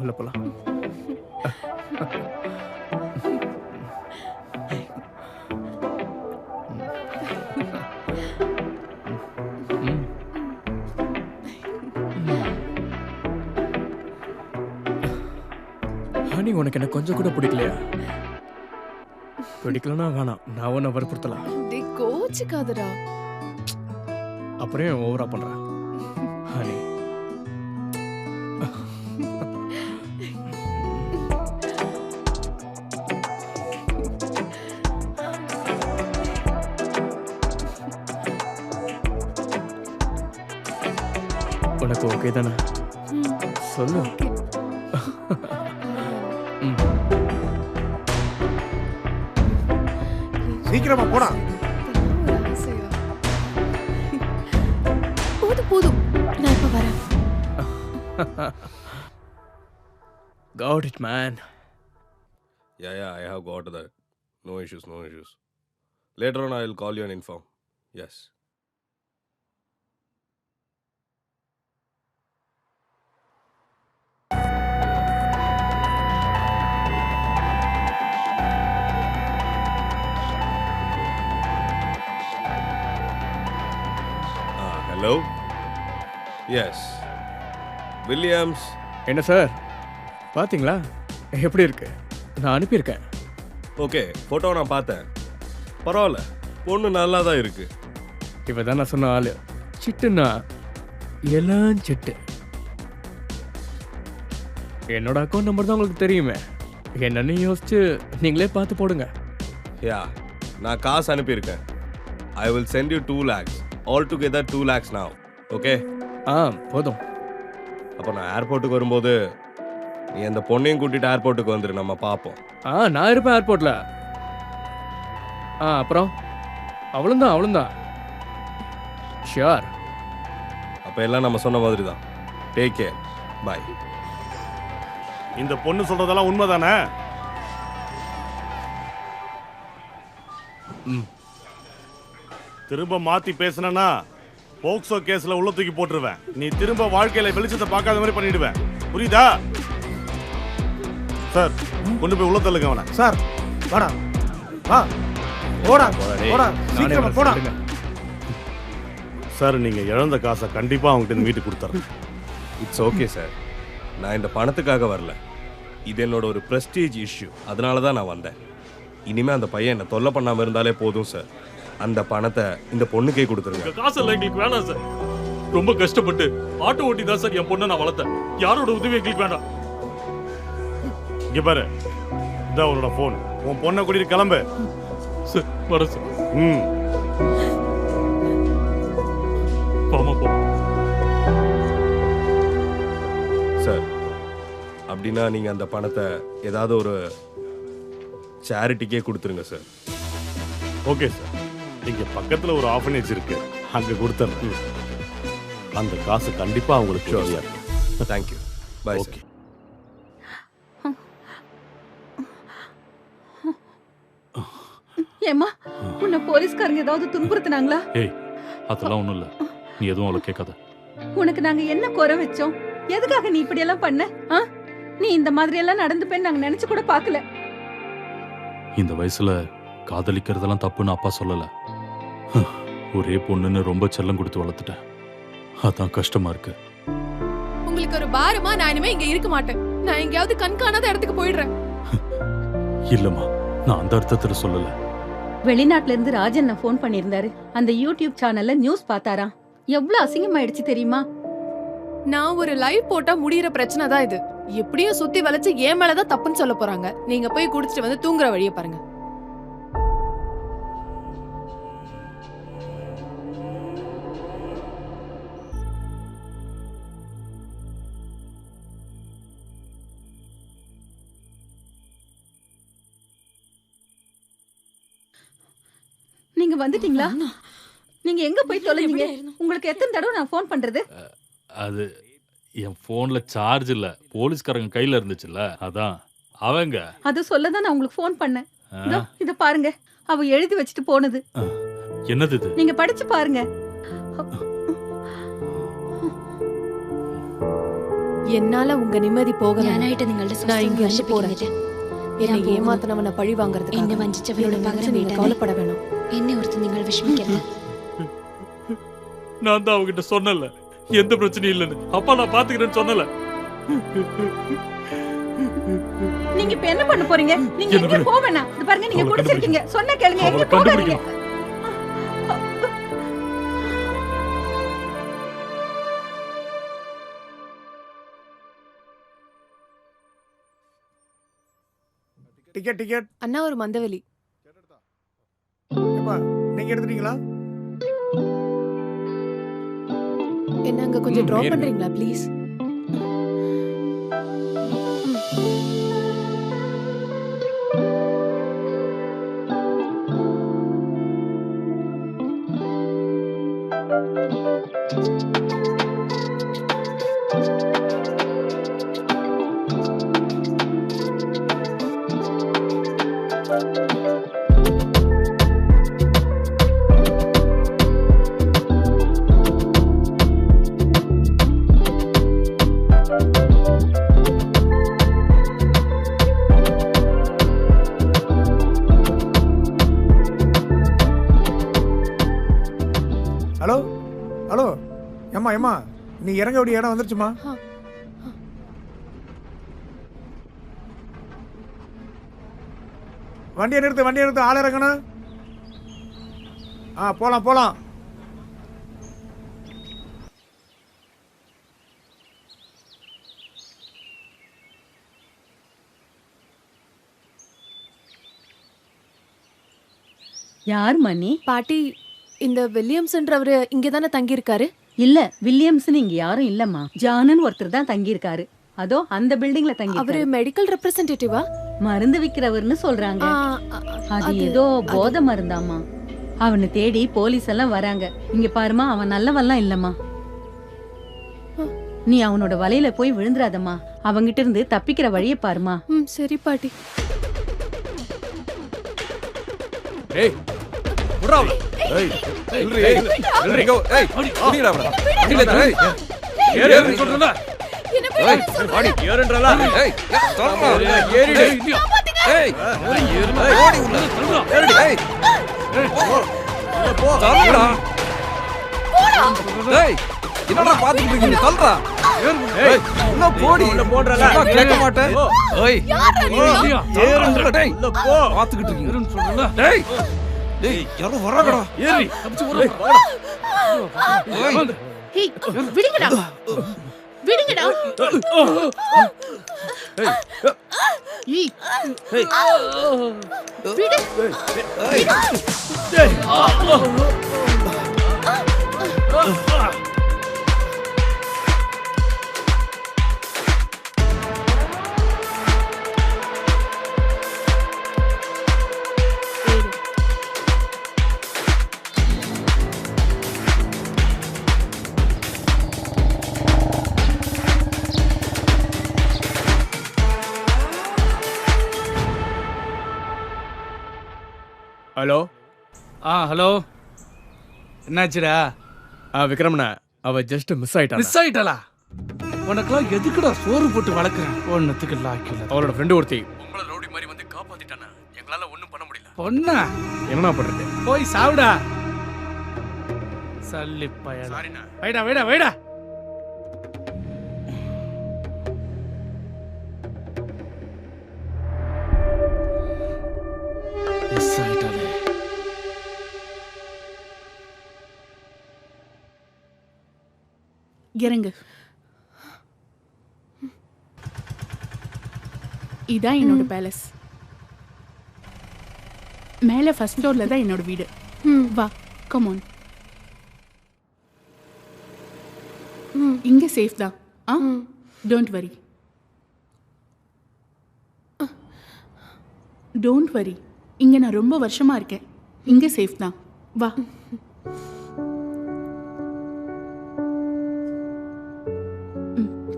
உள்ள போலாம். ஹனி, உனக்கு எனக்கு கொஞ்சம் கூட பிடிக்கலையா? பிடிக்கலன்னா வேணாம், நான் உன்னை வற்புறுத்தலாம். டேய் கோச்சிக்காதடா. அப்புறம் ஏன் ஓவரா பண்ற ஹனி? உனக்கு ஓகே தானே? சொல்லு. சீக்கிரமா போடா. போதும் போதும், நான் இப்ப வரேன். Got it, man. Yeah, I have got that. No issues. Later on, I will call you and inform. Yes. Hello? Yes. Williams. என்ன சார், பாத்தீங்களா எப்படி இருக்கு? நான் அனுப்பியிருக்கேன். ஓகே, ஃபோட்டோ நான் பார்த்தேன். பரவாயில்ல, பொண்ணு நல்லா தான் இருக்கு. இவ தான் நான் சொன்ன ஆளு. சிட்டுன்னா எல்லாம் சிட்டு. என்னோட அக்கௌண்ட் நம்பர் தான் உங்களுக்கு தெரியுமே. என்னன்னு யோசிச்சு நீங்களே பார்த்து போடுங்க. யா, நான் காசு அனுப்பியிருக்கேன். I will send you 2 lakhs. All together 2 lakhs now. Okay? போதும். அப்போ நான் ஏர்போர்ட்டுக்கு வரும்போது நீ அந்த பொண்ணையும் கூட்டிட்டு ஏர்போர்ட்டுக்கு வந்துரு, நம்ம பார்ப்போம். நான் இருப்பேன் ஏர்போர்ட்ல. அப்புறம் அவ்வளோதான். ஷியோர். அப்போ எல்லாம் நம்ம சொன்ன மாதிரி தான். Take care. பாய். இந்த பொண்ணு சொல்றதெல்லாம் உண்மைதானே? திரும்ப மாத்தி பேசுனா போக்சோ கேஸ்ல உள்ள தூக்கி போட்டுருவேன். நீ திரும்ப வாழ்க்கையில வெளிச்சத்தை பார்க்காத மாதிரி பண்ணிடுவேன். புரியுதா? சார், கொண்டு போய் உள்ள தள்ளுங்க அவனை. சார், வாடா. வா. போடா. சீக்கிரமா போடா. சார், நீங்க இழந்த காசை கண்டிப்பா அவங்ககிட்ட வீட்டுக்கு கொடுத்துறேன். It's okay sir. நான் இந்த பணத்துக்காக வரல. இது என்னோட ஒரு பிரஸ்டீஜ் இஷ்யூ. அதனால தான் நான் வந்தேன். இனிமே அந்த பையன் என்ன தொல்லை பண்ணாம இருந்தாலே போதும் சார். அந்த பணத்தை இந்த பொண்ணுக்கே கொடுத்துருங்க. காசெல்லாம் எங்களுக்கு வேணாம் சார். ரொம்ப கஷ்டப்பட்டு ஆட்டோ ஓட்டி தான் சார் என் பொண்ணை நான் வளர்த்தேன். யாரோட உதவி எங்களுக்கு வேண்டாம். இங்க பாரு, இதான் உன்னோட போன். உன் பொண்ணை கூட்டிட்டு கிளம்பு. சார், வர சார். போமா போ சார். அப்படின்னா நீங்க அந்த பணத்தை ஏதாவது ஒரு சேரிட்டிக்கே கொடுத்துருங்க சார். Okay sir. இங்க பக்கத்துல ஒரு ஆர்ஃபனேஜ் இருக்கு, அங்க கொடுத்துறேன். அந்த காசு கண்டிப்பா அவங்களுக்கு தேவையா. தேங்க்யூ. பாய். ஓகே. ஏம்மா, உன்னை போலீஸ்காரங்க ஏதாவது துன்புறுத்துனாங்களா? ஏய், அதெல்லாம் ஒண்ணும் இல்ல. நீ எதுவும் அவளை கேட்காத. உனக்கு நாங்க என்ன குறை வச்சோம்? எதுக்காக நீ இப்படி எல்லாம் பண்ண? நீ இந்த மாதிரி எல்லாம் நடந்துப்பேன்னு நாங்க நினைச்சு கூட பார்க்கல. இந்த வயசுல காதலிக்கிறதெல்லாம் தப்புன்னு அப்பா சொல்லல. ஒரே பொண்ணுன்னு ரொம்ப செல்லம் கொடுத்து வளர்த்துட்டேன். அதான் கஷ்டமா இருக்கு. உங்களுக்கு ஒரு பாரமா? நான் இனிமே இங்க இருக்க மாட்டேன். நான் எங்கேயாவது கண்காணாத இடத்துக்கு போயிடுறேன். இல்லம்மா, நான் அந்த அர்த்தத்துல சொல்லல. வெளிநாட்டுல இருந்து ராஜன் போன் பண்ணியிருந்தாரு. அந்த யூடியூப் சேனல்ல நியூஸ் பார்த்தாராம். எவ்வளவு அசிங்கமாயிடுச்சு தெரியுமா? நான் ஒரு லைவ் போட்டா முடியற பிரச்சனை தான் இது. எப்படியும் சுத்தி வளைச்சு ஏன் மேலதான் தப்புன்னு சொல்ல போறாங்க. நீங்க போய் குடிச்சிட்டு வந்து தூங்குற வழியை பாருங்க. நீங்க வந்துட்டீங்களா? நீங்க எங்க போய் தொலைஞ்சீங்க? உங்களுக்கு எத்தனை தடவை நான் போன் பண்றது? அது என் போன்ல சார்ஜ் இல்ல. போலீஸ்காரங்க கையில இருந்துச்சுல்ல, அதான். அவங்க அது சொல்லதான் நான் உங்களுக்கு போன் பண்ணேன். இத பாருங்க, அவ எழுதி வச்சுட்டு போனது. என்னது இது? நீங்க படிச்சு பாருங்க. என்னால உங்க நிம்மதி போகல. ഞാനായിട്ട് നിങ്ങളുടെ நான் இங்க സ്വസ്ഥത இருந்து போறேன். നശിപ്പിക്കുന്നില്ല. என்னை ഞാൻ പോകുന്നു. ஏமாத்தினவனை பழி வாங்குறதுக்கு എന്നെ വഞ്ചിച്ചവരുടെ പകരം நீங்க വീട്ടാൻ கவலைப்பட வேணாம். എന്നെ ഓർത്ത് നിങ്ങൾ വിഷമിക്കരുത്. நான் தான் அவகிட்ட சொன்னல எந்த பிரச்சனையும் இல்லைன்னு. அப்பா நான் பாத்துக்கிறேன்னு சொன்னல. நீங்க இப்ப என்ன பண்ண போறீங்க? நீங்க என்ன எங்க போக வேணாம். இது பாருங்க, நீங்க அவளை குடிச்சிருக்கீங்க. சொன்ன கேளுங்க, அவளை எங்க போகாதீங்க. கண்டுபிடிக்கணும். டிக்கெட் டிக்கெட் அண்ணா ஒரு மந்தவெளி. ஏப்பா நீங்க எடுத்துட்டீங்களா? என்ன அங்க கொஞ்சம் டிராப் இருங்க. பண்றீங்களா ப்ளீஸ்? ஹலோ ஹலோ ஏம்மா ஏம்மா நீ இறங்க வேண்டிய இடம் வந்துருச்சுமா? வண்டியை நிறுத்து ஆள் இறங்கணும். போலாம் போலாம். யார் மணி? பாட்டி, இந்த வில்லியம்ஸ்ன்றவரு இங்க தானே தங்கி இருக்காரு? இல்ல, வில்லியம்ஸ்னு இங்க யாரும் இல்லம்மா. ஜானன் ஒருத்தர் தான் தங்கி இருக்காரு. அதோ அந்த பில்டிங்ல தங்கி அவரு இருக்காரு. மெடிக்கல் ரெப்ரசன்டேட்டிவா? மருந்து விக்கிறவர்னு சொல்றாங்க. அது ஏதோ போதை மருந்தாமா. அவனை தேடி போலீஸ் எல்லாம் வராங்க. இங்க பாருமா, அவன் நல்லவன்லாம் இல்லம்மா. நீ அவனோட வலையில போய் விழுந்துராதம்மா. அவங்கிட்ட இருந்து தப்பிக்கிற வழியை பாருமா. சரி பாட்டி. ஏய் விட்றா அவளை. ஏய் நில்றி, ஏய் நில்றீங்க. ஏய் குடிங்கடா அவனை. இல்ல ஏய் ஏறு ஏறு சொல்றல. ஏய் வாடி ஏறுன்றல. ஏய் சொல்றா. ஏறிடு. ஏய் ஏறுடா. ஓடி உள்ள சொல்றா. ஏறிடு. ஏய் போ சொல்றா. போடா. ஏய் என்னடா பாத்துக்கிட்டு இருக்கீங்க? சொல்றா. ஏய் உள்ள போடி. உள்ள போடுறல. கேட்க மாட்டேன். ஏய் ஏறுன்றல. டேய் உள்ள போ. பாத்துக்கிட்டு இருக்கீங்க சொல்றல. டேய் டேய் யாரோ வராங்கடா. ஏறி தப்பிச்சு போறா. ஹேய், விடுங்கடா. விடுங்கடா. ஏய் ஏய் விடு. ஏய் ஹலோ. ஹலோ, என்னாச்சுடா? விக்ரமண்ணா, அவ ஜஸ்ட் மிஸ் ஆயிட்டா. மிஸ் ஆயிட்டலா? உனக்கெல்லாம் எதுக்குடா சோறு போட்டு வளர்க்குறேன்? ஒன்னுத்துக்கு லாக்கில. அவளோட ஃப்ரெண்டு ஒருத்தி உங்களை ரவுடி மாதிரி வந்து காப்பாத்திட்டானா. எங்களால ஒண்ணும் பண்ண முடியல. பொண்ணா? என்னண்ணா பண்றது? போய் சாவுடா. சல்லி பயல. சாரிண்ணா. வைடா வைடா வைடா. மிஸ் ஆயிட்டாலே. இறங்கு. இதான் என்னோட பேலஸ். மேல ஃபர்ஸ்ட் ஃப்ளோர்ல தான் என்னோட வீடு. வா, கம் ஆன். இங்க சேஃப் தான். Don't worry. Don't worry. இங்க நான் ரொம்ப வருஷமா இருக்கேன். இங்க சேஃப் தான். வா.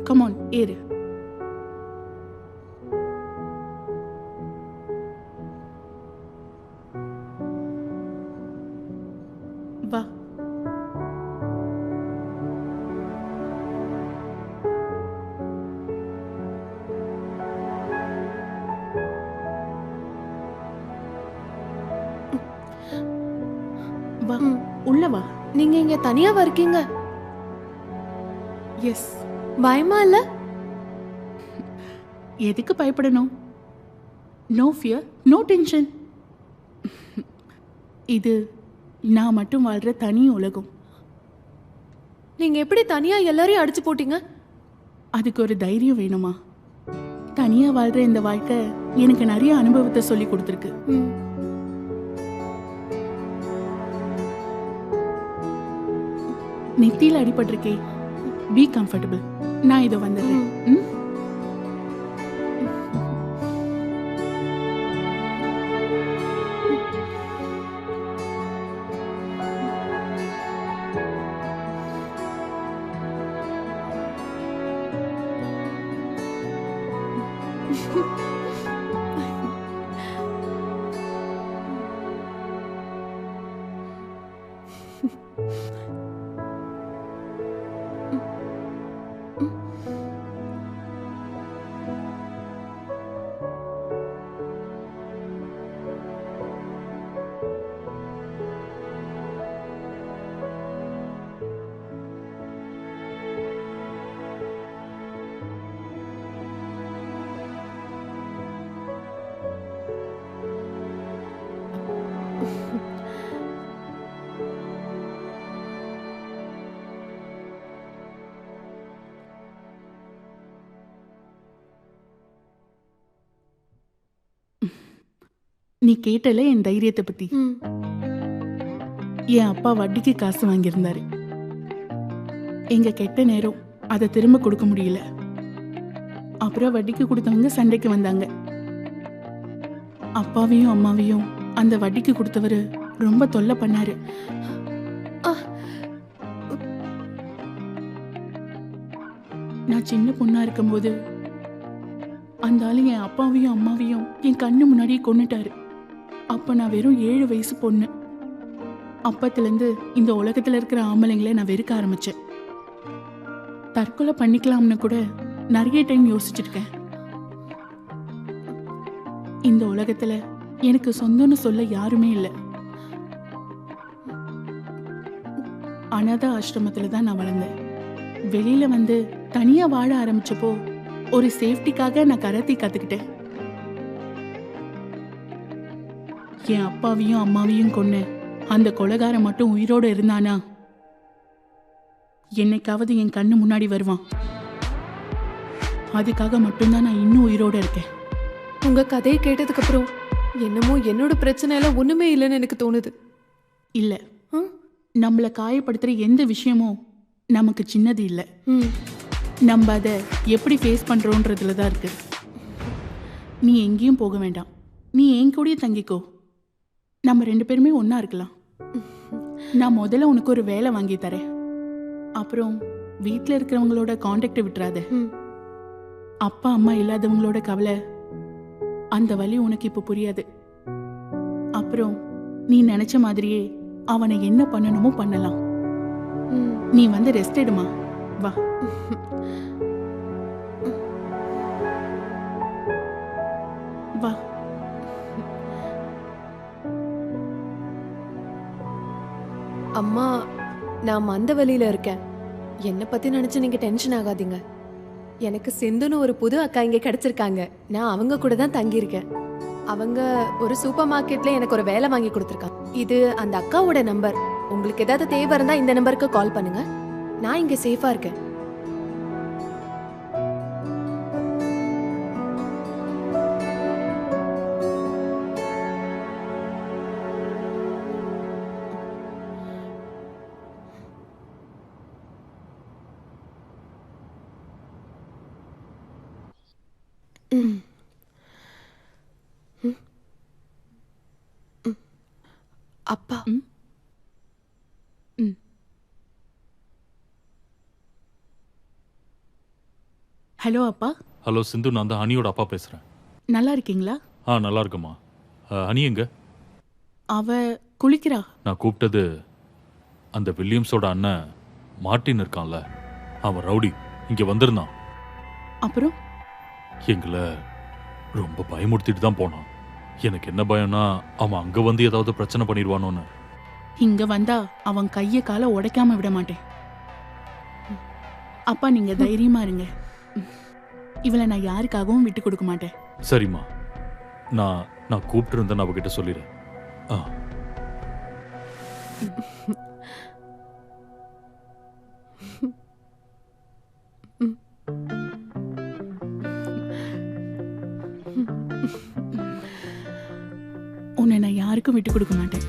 கம் ஆன், ஏறு. வா. வா உள்ள வா. நீங்க இங்க தனியாவா இருக்கீங்க? எஸ். பயமா இல்ல? எதுக்கு பயப்படணும்? No fear, no tension. இது நான் மட்டும் வாழ்ற தனி உலகம். நீங்க எப்படி தனியா எல்லாரையும் அடிச்சு போட்டீங்க? அதுக்கு ஒரு தைரியம் வேணுமா? தனியா வாழ்ற இந்த வாழ்க்கை எனக்கு நிறைய அனுபவத்தை சொல்லி கொடுத்துருக்கு. நெத்தியில அடிபட்டிருக்கே. B comfortable. நான் இதோ வந்துடுறேன். நீ கேட்டல என் தைரியத்தை பத்தி. என் அப்பா வட்டிக்கு காசு வாங்கியிருந்தாரு. எங்க கெட்ட நேரம் அதை திரும்ப கொடுக்க முடியல. அப்புறம் வட்டிக்கு கொடுத்தவங்க சண்டைக்கு வந்தாங்க. அப்பாவையும் அம்மாவையும் அந்த வட்டிக்கு கொடுத்தவரு ரொம்ப தொல்லை பண்ணாரு. நான் சின்ன பொண்ணா இருக்கும்போது அந்த ஆளு என் அப்பாவையும் அம்மாவையும் என் கண்ணு முன்னாடியே கொன்னுட்டாரு. அப்ப நான் வெறும் 7 வயசு பொண்ணு. அப்பத்திலேருந்து இந்த உலகத்துல இருக்கிற ஆம்பளைங்களை நான் வெறுக்க ஆரம்பிச்சேன். தற்கொலை பண்ணிக்கலாம்னு கூட நிறைய டைம் யோசிச்சிருக்கேன். இந்த உலகத்துல எனக்கு சொந்தம்னு சொல்ல யாருமே இல்லை. அனாதை ஆசிரமத்துல தான் நான் வளர்ந்தேன். வெளியில வந்து தனியா வாழ ஆரம்பிச்சப்போ ஒரு சேஃப்டிக்காக நான் கராத்தே கத்துக்கிட்டேன். என் அப்பாவையும் அம்மாவையும் கொன்ன அந்த கொலைகாரன் மட்டும் உயிரோட இருந்தானா என்னைக்காவது என் கண்ணு முன்னாடி வருவான். அதுக்காக மட்டும்தான் நான் இன்னும் உயிரோட இருக்கேன். உங்க கதையை கேட்டதுக்கு அப்புறம் என்னமோ என்னோட பிரச்சனை எல்லாம் ஒண்ணுமே இல்லைன்னு எனக்கு தோணுது. இல்ல, நம்மளை காயப்படுத்துற எந்த விஷயமும் நமக்கு சின்னது இல்லை. நம்ம அதை எப்படி ஃபேஸ் பண்றோன்றதுல தான் இருக்கு. நீ எங்கேயும் போக வேண்டாம். நீ என் கூடயே தங்கிக்கோ. நம்ம 2 பேருமே ஒன்னா இருக்கலாம். நான் முதல்ல உனக்கு ஒரு வேலை வாங்கி தரேன். அப்புறம் வீட்டில் இருக்கிறவங்களோட கான்டாக்டை விட்டுறாத. அப்பா அம்மா இல்லாதவங்களோட கவலை, அந்த வலி உனக்கு இப்போ புரியாது. அப்புறம் நீ நினைச்ச மாதிரியே அவனை என்ன பண்ணணுமோ பண்ணலாம். நீ வந்து ரெஸ்ட் எடுமா. வா. வா. அம்மா, நான் மந்த வழியில இருக்கேன். என்னை பத்தி நினைச்சு நீங்க டென்ஷன் ஆகாதீங்க. எனக்கு சிந்துன்னு ஒரு புது அக்கா இங்க கிடைச்சிருக்காங்க. நான் அவங்க கூட தான் தங்கியிருக்கேன். அவங்க ஒரு சூப்பர் மார்க்கெட்ல எனக்கு ஒரு வேலை வாங்கி கொடுத்துருக்காங்க. இது அந்த அக்காவோட நம்பர். உங்களுக்கு ஏதாவது தேவை இருந்தா இந்த நம்பருக்கு கால் பண்ணுங்க. நான் இங்க சேஃபா இருக்கேன். அப்பா. ஹலோ அப்பா. ஹலோ சிந்து, நான் தான் ஹனியோட அப்பா பேசுறேன். நல்லா இருக்கீங்களா? நல்லா இருக்குமா. ஹனி எங்க? அவ குளிக்கிறா. நான் கூப்பிட்டது அந்த வில்லியம்ஸோட அண்ணன் மார்ட்டின் இருக்கான்ல, அவன் ரவுடி இங்க வந்திருந்தான். அப்புறம் எங்களை ரொம்ப பயமுறுத்திட்டு தான் போனான். எனக்கு என்ன பயம்னா அவன் அங்க வந்து ஏதாவது பிரச்சனை பண்ணிடுவானோன்னு. இங்க வந்தா அவன் கைய காலை உடைக்காம விட மாட்டேன். அப்பா நீங்க தைரியமா இருங்க. இவளை நான் யாருக்காகவும் விட்டு கொடுக்க மாட்டேன். சரிம்மா, நான் கூப்பிட்டு இருந்தேன்னு அவகிட்ட சொல்லிடு. ஆ. உன்னை நான் யாருக்கும் விட்டு கொடுக்க மாட்டேன்.